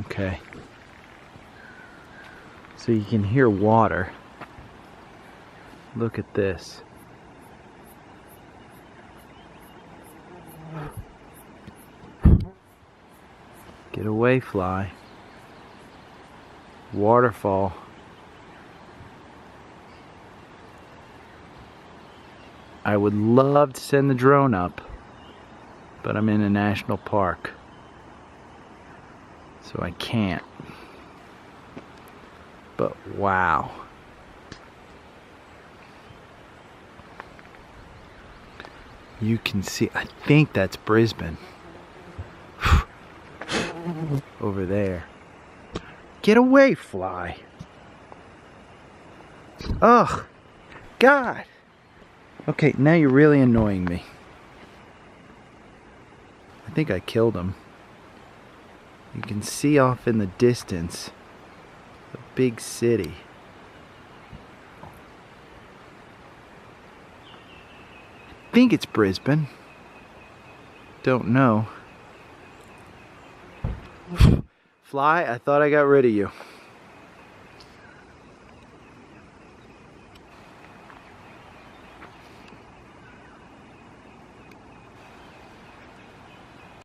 Okay. So you can hear water. Look at this. Get away, fly. Waterfall. I would love to send the drone up, but I'm in a national park, so I can't. But wow. You can see, I think that's Brisbane. Over there. Get away, fly. Ugh. God. Okay, now you're really annoying me. I think I killed him. You can see off in the distance a big city. I think it's Brisbane. Don't know. Fly, I thought I got rid of you.